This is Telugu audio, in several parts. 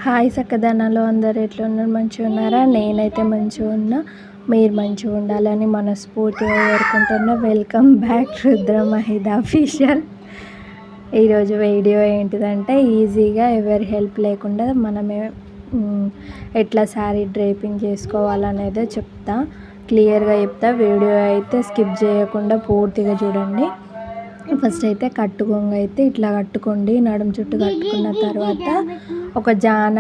హాయ్ చక్కదనాలు అందరు ఎట్లా ఉన్నారు? మంచిగా ఉన్నారా? నేనైతే మంచిగా ఉన్నా. మీరు మంచిగా ఉండాలని మనస్ఫూర్తిగా కోరుకుంటున్నా. వెల్కమ్ బ్యాక్ రుద్ర మహిద అఫీషియల్. ఈరోజు వీడియో ఏంటిదంటే ఈజీగా ఎవరి హెల్ప్ లేకుండా మనమే ఎట్లా శారీ డ్రేపింగ్ చేసుకోవాలనేదే చెప్తా, క్లియర్గా చెప్తా. వీడియో అయితే స్కిప్ చేయకుండా పూర్తిగా చూడండి. ఫస్ట్ అయితే కట్టుకోంగ అయితే ఇట్లా కట్టుకోండి. నడుము చుట్టూ కట్టుకున్న తర్వాత ఒక జాన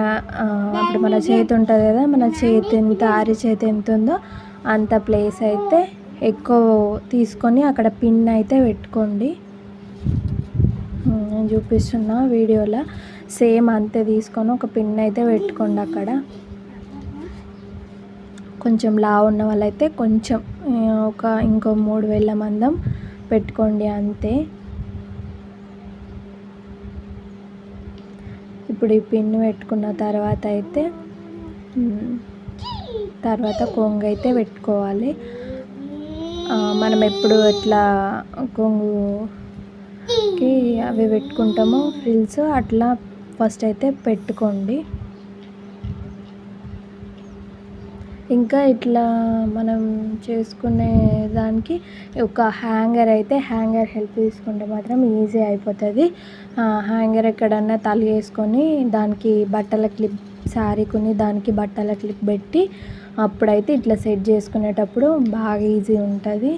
అప్పుడు మన చేతి ఉంటుంది కదా, మన చేతి ఎంత అరిచేతి ఎంత ఉందో అంత ప్లేస్ అయితే ఎక్కువ తీసుకొని అక్కడ పిన్ అయితే పెట్టుకోండి. నేను చూపిస్తున్నా వీడియోలో సేమ్ అంతే తీసుకొని ఒక పిన్ అయితే పెట్టుకోండి. అక్కడ కొంచెం లావు ఉన్న వాళ్ళైతే కొంచెం ఇంకో 3 వేళ్ళ మందం పెట్టుకోండి అంతే. ఇప్పుడు ఈ పిన్ పెట్టుకున్న తర్వాత అయితే తర్వాత కొంగు అయితే పెట్టుకోవాలి. మనం ఎప్పుడు ఎట్లా కొంగుకి అవి పెట్టుకుంటామో ఫ్రిల్స్ అట్లా ఫస్ట్ అయితే పెట్టుకోండి. ఇంకా ఇట్లా మనం చేసుకునే దానికి ఒక హ్యాంగర్ హెల్ప్ తీసుకుంటే మాత్రం ఈజీ అయిపోతుంది. హ్యాంగర్ ఎక్కడన్నా తలిగేసుకొని దానికి బట్టల క్లిప్, శారీకుని దానికి బట్టల క్లిప్ పెట్టి అప్పుడైతే ఇట్లా సెట్ చేసుకునేటప్పుడు బాగా ఈజీ ఉంటుంది.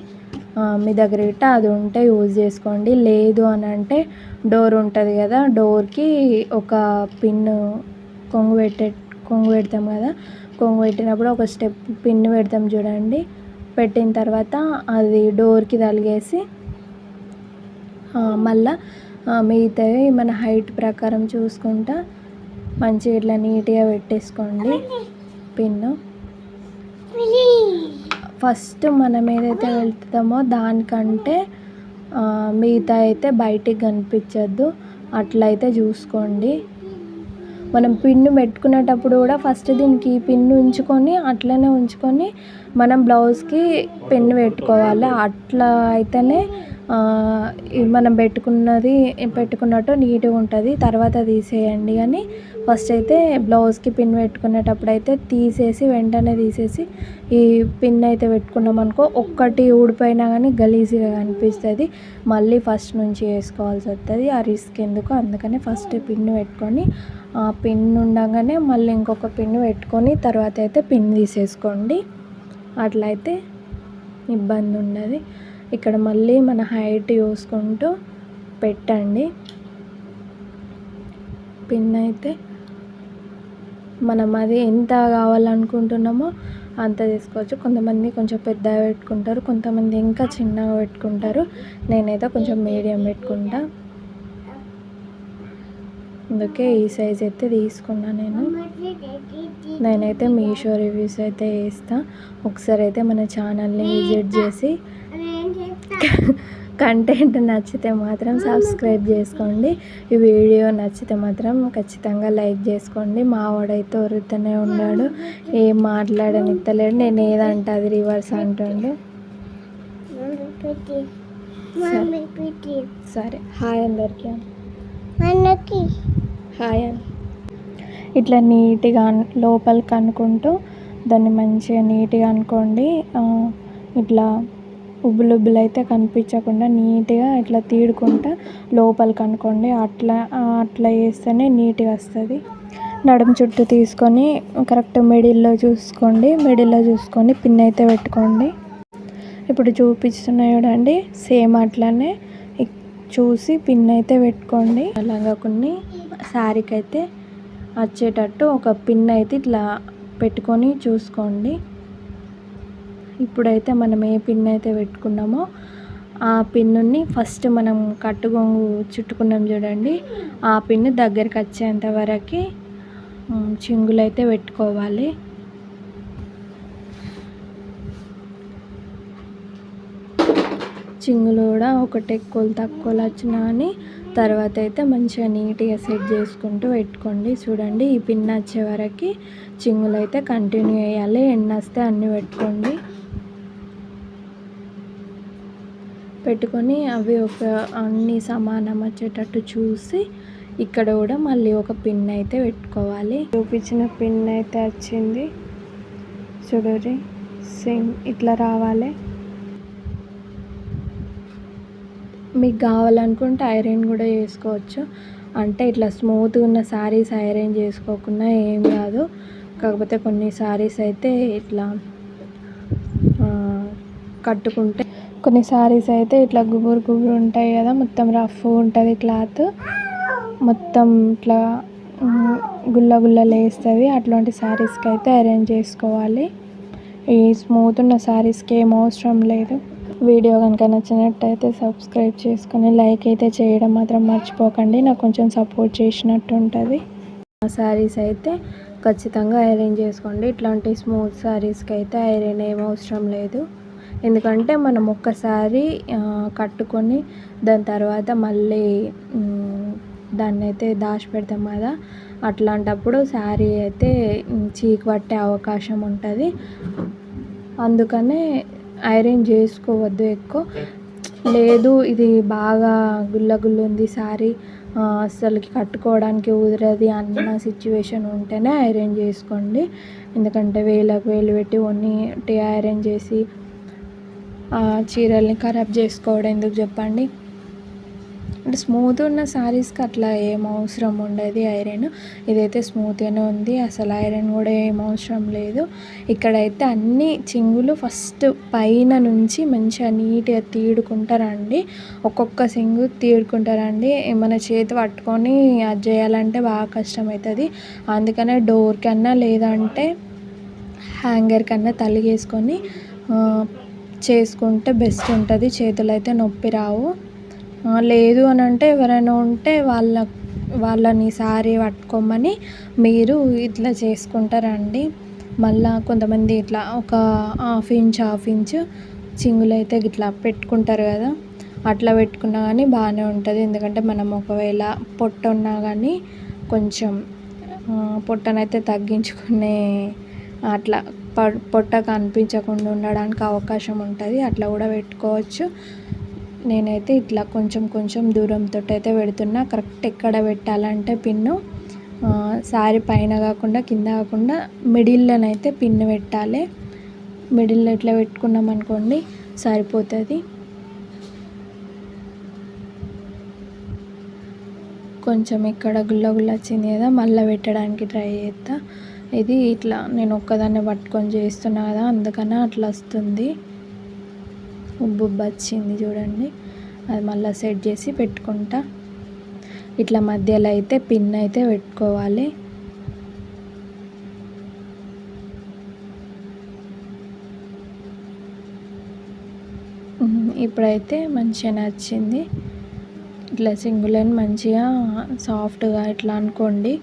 మీ దగ్గర ఇట్లా అది ఉంటే యూజ్ చేసుకోండి. లేదు అని అంటే డోర్ ఉంటుంది కదా, డోర్కి ఒక పిన్ కొంగు పెడతాం కదా, కొంగు పెట్టినప్పుడు ఒక స్టెప్ పిన్ పెడతాం చూడండి. పెట్టిన తర్వాత అది డోర్కి తలిగేసి మళ్ళీ మిగతావి మన హైట్ ప్రకారం చూసుకుంటా మంచిగా ఇట్లా నీట్గా పెట్టేసుకోండి పిన్ను. ఫస్ట్ మనం ఏదైతే వెళ్తామో దానికంటే మిగతా అయితే బయటికి కనిపించద్దు, అట్లయితే చూసుకోండి. మనం పిన్ను పెట్టుకునేటప్పుడు కూడా ఫస్ట్ దీనికి పిన్ను ఉంచుకొని అట్లనే ఉంచుకొని మనం బ్లౌజ్కి పిన్ను పెట్టుకోవాలి. అట్లా అయితేనే మనం పెట్టుకున్నట్టు నీట్గా ఉంటుంది. తర్వాత తీసేయండి. కానీ ఫస్ట్ అయితే బ్లౌజ్కి పిన్ పెట్టుకునేటప్పుడు అయితే వెంటనే తీసేసి ఈ పిన్ అయితే పెట్టుకున్నాం అనుకో, ఒక్కటి ఊడిపోయినా కానీ గలీజ్గా కనిపిస్తుంది. మళ్ళీ ఫస్ట్ నుంచి వేసుకోవాల్సి వస్తుంది. ఆ రిస్క్ ఎందుకు, అందుకని ఫస్ట్ పిన్ను పెట్టుకొని ఆ పిన్ ఉండగానే మళ్ళీ ఇంకొక పిన్ను పెట్టుకొని తర్వాత అయితే పిన్ తీసేసుకోండి. అట్లయితే ఇబ్బంది ఉండదు. ఇక్కడ మళ్ళీ మన హైట్ చూసుకుంటూ పెట్టండి పిన్ అయితే. మనం అది ఎంత కావాలనుకుంటున్నామో అంత తీసుకోవచ్చు. కొంతమంది కొంచెం పెద్దగా పెట్టుకుంటారు, కొంతమంది ఇంకా చిన్నగా పెట్టుకుంటారు. నేనైతే కొంచెం మీడియం పెట్టుకుంటా, అందుకే ఈ సైజ్ అయితే తీసుకున్నా. నేనైతే మీషో రివ్యూస్ అయితే వేస్తాను. ఒకసారి అయితే మన ఛానల్ని విజిట్ చేసి కంటెంట్ నచ్చితే మాత్రం సబ్స్క్రైబ్ చేసుకోండి. ఈ వీడియో నచ్చితే మాత్రం ఖచ్చితంగా లైక్ చేసుకోండి. మా వాడైతే ఒరుతూనే ఉన్నాడు, ఏం మాట్లాడనిస్తలేడు. నేను ఏదంటే అది రివర్స్ అంటుండు. సరే హాయ్ అందరికీ, హాయ్ అని ఇట్లా నీట్గా లోపలికి అనుకుంటూ దాన్ని మంచిగా నీట్గా అనుకోండి. ఇట్లా ఉబ్బులు అయితే కనిపించకుండా నీట్గా ఇట్లా తీడుకుంటా లోపలికి అనుకోండి. అట్లా చేస్తేనే నీట్గా వస్తుంది. నడుము చుట్టూ తీసుకొని కరెక్ట్ మిడిల్లో చూసుకొని పిన్ అయితే పెట్టుకోండి. ఇప్పుడు చూపిస్తున్నా చూడండి, సేమ్ అట్లనే చూసి పిన్ అయితే పెట్టుకోండి. అలాగా కొన్ని శారీకి అయితే వచ్చేటట్టు ఒక పిన్ అయితే ఇట్లా పెట్టుకొని చూసుకోండి. ఇప్పుడైతే మనం ఏ పిన్ అయితే పెట్టుకున్నామో ఆ పిన్నుని ఫస్ట్ మనం కట్టుగొంగు చుట్టుకున్నాం చూడండి, ఆ పిన్ను దగ్గరికి వచ్చేంత వరకు చింగులు అయితే పెట్టుకోవాలి. చింగులు కూడా ఒకటి ఎక్కువలు తక్కువలు వచ్చినా కానీ తర్వాత అయితే మంచిగా నీట్గా సెట్ చేసుకుంటూ పెట్టుకోండి. చూడండి, ఈ పిన్ వచ్చే వరకు చింగులు అయితే కంటిన్యూ చేయాలి. ఎన్ని వస్తే అన్నీ పెట్టుకొని అవి అన్నీ సమానం వచ్చేటట్టు చూసి ఇక్కడ కూడా మళ్ళీ ఒక పిన్ అయితే పెట్టుకోవాలి. చూపించిన పిన్ అయితే వచ్చింది చూడండి, సేమ్ ఇట్లా రావాలి. మీకు కావాలనుకుంటే ఐరన్ కూడా చేసుకోవచ్చు. అంటే ఇట్లా స్మూత్గా ఉన్న శారీస్ ఐరన్ చేసుకోకుండా ఏం కాదు. కాకపోతే కొన్ని శారీస్ అయితే ఇట్లా కట్టుకుంటే, కొన్ని శారీస్ అయితే ఇట్లా గుబురు గుబురు ఉంటాయి కదా, మొత్తం రఫ్ ఉంటుంది క్లాత్, మొత్తం ఇట్లా గుల్ల గుల్లలు వేస్తుంది. అట్లాంటి శారీస్కి అయితే ఐరన్ చేసుకోవాలి. ఈ స్మూత్ ఉన్న శారీస్కి ఏం అవసరం లేదు. వీడియో కనుక నచ్చినట్టయితే సబ్స్క్రైబ్ చేసుకొని లైక్ అయితే చేయడం మాత్రం మర్చిపోకండి. నాకు కొంచెం సపోర్ట్ చేసినట్టు ఉంటుంది. ఆ శారీస్ అయితే ఖచ్చితంగా ఐరన్ చేసుకోండి. ఇట్లాంటి స్మూత్ శారీస్కి అయితే ఐరన్ ఏం అవసరం లేదు. ఎందుకంటే మనం ఒక్కసారి కట్టుకొని దాని తర్వాత మళ్ళీ దాన్ని అయితే దాచిపెడతాం కదా, అట్లాంటప్పుడు శారీ అయితే చీకు పట్టే అవకాశం ఉంటుంది. అందుకనే ఐరన్ చేసుకోవద్దు ఎక్కువ. లేదు ఇది బాగా గుల్ల గుల్ల ఉంది శారీ, అసలుకి కట్టుకోవడానికి కుదరది అన్న సిచ్యువేషన్ ఉంటేనే ఐరన్ చేసుకోండి. ఎందుకంటే వేలకు వేలు పెట్టి కొన్ని ఐరన్ చేసి చీరల్ని ఖరాబ్ చేసుకోవడం ఎందుకు చెప్పండి. అంటే స్మూత్ ఉన్న శారీస్కి అట్లా ఏం అవసరం ఉండదు ఐరన్. ఇదైతే స్మూత్గానే ఉంది, అసలు ఐరన్ కూడా ఏం అవసరం లేదు. ఇక్కడైతే అన్ని చింగులు ఫస్ట్ పైన నుంచి మంచిగా నీట్గా తీడుకుంటారండి. ఒక్కొక్క సింగు తీడుకుంటారండి. మన చేతి పట్టుకొని అది చేయాలంటే బాగా కష్టమవుతుంది. అందుకనే డోర్ కన్నా లేదంటే హ్యాంగర్ కన్నా తలిగేసుకొని చేసుకుంటే బెస్ట్ ఉంటుంది. చేతులు అయితే నొప్పి రావు. లేదు అని అంటే ఎవరైనా ఉంటే వాళ్ళని శారీ పట్టుకోమని మీరు ఇట్లా చేసుకుంటారండి. మళ్ళీ కొంతమంది ఇట్లా ఒక హాఫ్ ఇంచ్ చింగులు అయితే ఇట్లా పెట్టుకుంటారు కదా, అట్లా పెట్టుకున్నా కానీ బాగానే ఉంటుంది. ఎందుకంటే మనం ఒకవేళ పొట్ట ఉన్నా కానీ కొంచెం పొట్టనైతే తగ్గించుకునే అట్లా పొట్ట కనిపించకుండా ఉండడానికి అవకాశం ఉంటుంది. అట్లా కూడా పెట్టుకోవచ్చు. నేనైతే ఇట్లా కొంచెం దూరంతో అయితే పెడుతున్నా. కరెక్ట్ ఎక్కడ పెట్టాలంటే పిన్ను శారీ పైన కాకుండా కింద కాకుండా మిడిల్లోనైతే పిన్ను పెట్టాలి. మిడిల్లో ఇట్లా పెట్టుకున్నాం అనుకోండి సరిపోతుంది. కొంచెం ఇక్కడ గుల్ల వచ్చింది కదా, మళ్ళీ పెట్టడానికి ట్రై చేస్తా. ఇది ఇట్లా నేను ఒక్కదాన్నే పట్టుకొని చేస్తున్నా కదా, అందుకనే అట్లా వస్తుంది. ఉబ్బు వచ్చింది చూడండి. అది మళ్ళీ సెట్ చేసి పెట్టుకుంటా. ఇట్లా మధ్యలో అయితే పిన్ అయితే పెట్టుకోవాలి. ఇప్పుడైతే మంచిగా నచ్చింది. ఇట్లా సింగులని మంచిగా సాఫ్ట్గా ఇట్లా అనుకోండి,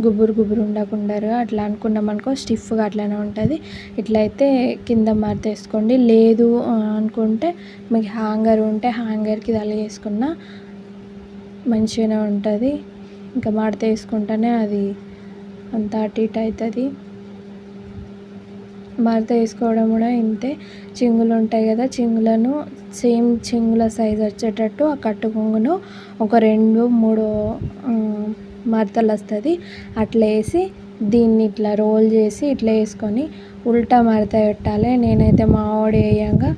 గుబురు ఉండకుండా అట్లా అనుకున్నాం అనుకో స్టిఫ్గా అట్లనే ఉంటుంది. ఇట్లయితే కింద మడత వేసుకోండి. లేదు అనుకుంటే మీకు హ్యాంగర్ ఉంటే హ్యాంగర్కి తలిగేసుకున్న మంచిగానే ఉంటుంది. ఇంకా మడత వేసుకుంటేనే అది అంతా అటు ఇటు అవుతుంది. మడత వేసుకోవడం కూడా ఇంతే. చింగులు ఉంటాయి కదా, చింగులను సేమ్ చింగుల సైజ్ వచ్చేటట్టు ఆ కట్టు కొంగును ఒక 2-3 మడతలు వస్తుంది అట్లా వేసి దీన్ని ఇట్లా రోల్ చేసి ఇట్లా వేసుకొని ఉల్టా మడత పెట్టాలి. నేనైతే మా వాడు వేయంగా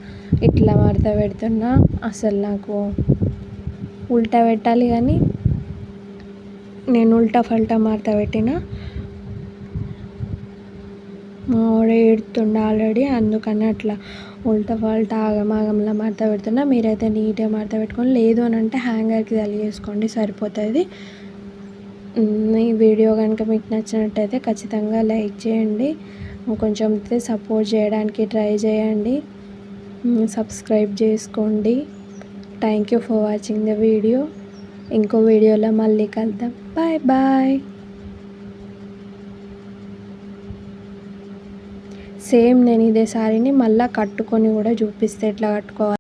ఇట్లా మడత పెడుతున్నా. అసలు నాకు ఉల్టా పెట్టాలి కానీ నేను ఉల్టా ఫల్టా మడత పెట్టిన. మా వాడు ఏడుతుండే ఆల్రెడీ, అందుకని అట్లా ఉల్టా ఫల్టా ఆగమాగంలో మడత పెడుతున్నా. మీరైతే నీట్గా మడత పెట్టుకొని, లేదు అని అంటే హ్యాంగర్కి తలిగేసుకోండి సరిపోతుంది. ఈ వీడియో కనుక మీకు నచ్చినట్టయితే ఖచ్చితంగా లైక్ చేయండి. కొంచెం సపోర్ట్ చేయడానికి ట్రై చేయండి. సబ్స్క్రైబ్ చేసుకోండి. Thank you for watching the video. ఇంకో వీడియోలో మళ్ళీ కలుద్దాం. బాయ్. సేమ్ నేను ఇదే శారీని మళ్ళీ కట్టుకొని కూడా చూపిస్తే ఎట్లా కట్టుకోవాలి.